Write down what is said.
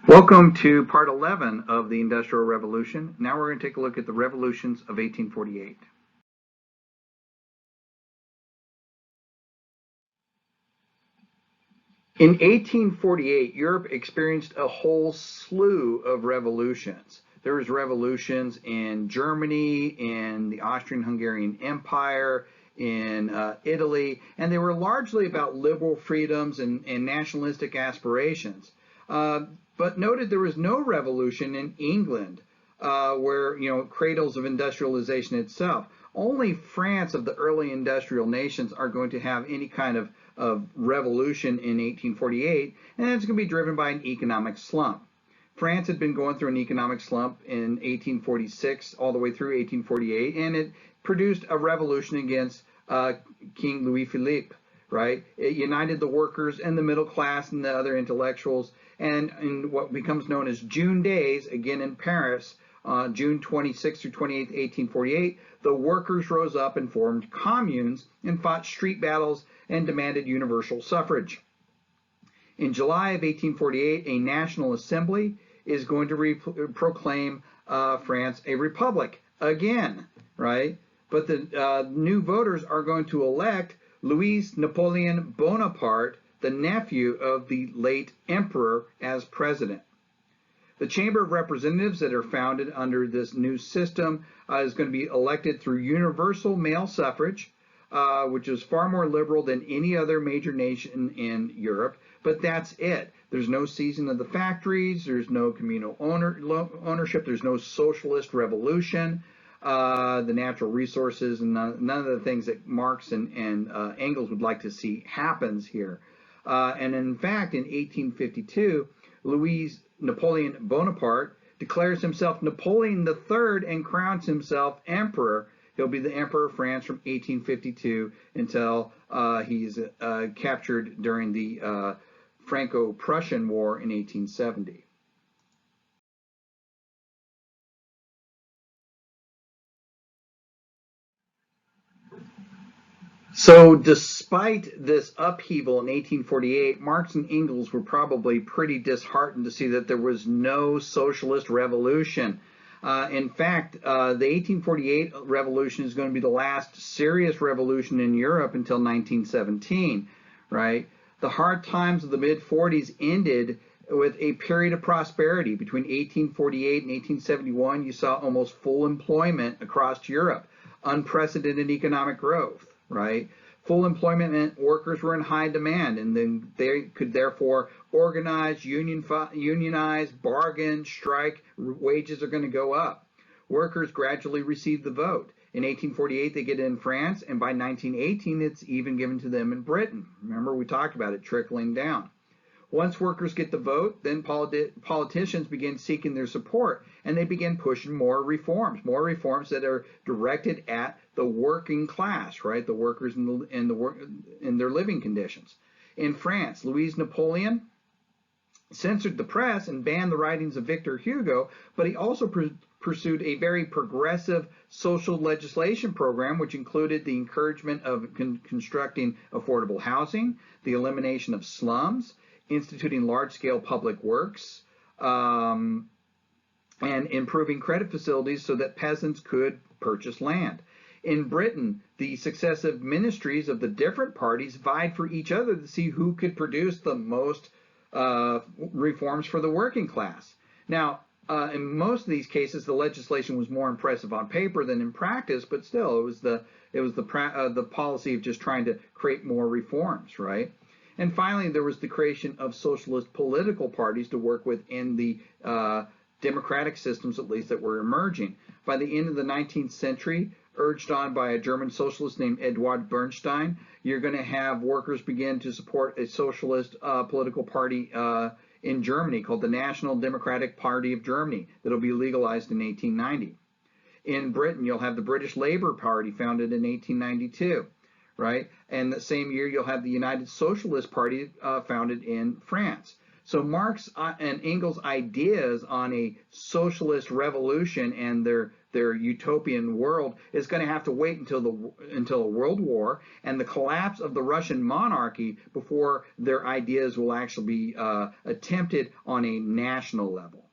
Welcome to part 11 of the Industrial Revolution. Now we're going to take a look at the revolutions of 1848. In 1848, Europe experienced a whole slew of revolutions. There was revolutions in Germany, in the Austrian-Hungarian Empire, in Italy, and they were largely about liberal freedoms and nationalistic aspirations. But noted there was no revolution in England, where, cradles of industrialization itself. Only France of the early industrial nations are going to have any kind of revolution in 1848, and it's going to be driven by an economic slump. France had been going through an economic slump in 1846 all the way through 1848, and it produced a revolution against King Louis Philippe, right? It united the workers and the middle class and the other intellectuals, and in what becomes known as June Days, again in Paris, June 26 through 28, 1848, the workers rose up and formed communes and fought street battles and demanded universal suffrage. In July of 1848, a National Assembly is going to proclaim France a republic again, right? But the new voters are going to elect Louis Napoleon Bonaparte, the nephew of the late emperor, as president. The Chamber of Representatives that are founded under this new system is going to be elected through universal male suffrage, which is far more liberal than any other major nation in Europe, but that's it. There's no seizing of the factories, there's no communal ownership, there's no socialist revolution. The natural resources and none of the things that Marx and Engels would like to see happens here. And in fact, in 1852, Louis Napoleon Bonaparte declares himself Napoleon III and crowns himself emperor. He'll be the emperor of France from 1852 until he's captured during the Franco-Prussian War in 1870. So despite this upheaval in 1848, Marx and Engels were probably pretty disheartened to see that there was no socialist revolution. In fact, the 1848 revolution is going to be the last serious revolution in Europe until 1917, right? The hard times of the mid-40s ended with a period of prosperity. Between 1848 and 1871, you saw almost full employment across Europe, unprecedented economic growth, right? Full employment meant workers were in high demand, and then they could therefore organize, unionize, bargain, strike. Wages are going to go up. Workers gradually received the vote. In 1848, they get it in France, and by 1918, it's even given to them in Britain. Remember, we talked about it trickling down. Once workers get the vote, then politicians begin seeking their support, and they begin pushing more reforms that are directed at the working class, right? The workers in their living conditions. In France, Louis Napoleon censored the press and banned the writings of Victor Hugo, but he also pursued a very progressive social legislation program, which included the encouragement of constructing affordable housing, the elimination of slums, instituting large-scale public works, and improving credit facilities so that peasants could purchase land. In Britain, the successive ministries of the different parties vied for each other to see who could produce the most reforms for the working class. Now, in most of these cases, the legislation was more impressive on paper than in practice, but still, it was the policy of just trying to create more reforms, right? And finally, there was the creation of socialist political parties to work within the democratic systems, at least, that were emerging. By the end of the 19th century, urged on by a German socialist named Eduard Bernstein, you're going to have workers begin to support a socialist political party in Germany called the National Democratic Party of Germany that'll be legalized in 1890. In Britain, you'll have the British Labour Party founded in 1892. Right? And the same year, you'll have the United Socialist Party founded in France. So Marx and Engels' ideas on a socialist revolution and their their utopian world is going to have to wait until a world war and the collapse of the Russian monarchy before their ideas will actually be attempted on a national level.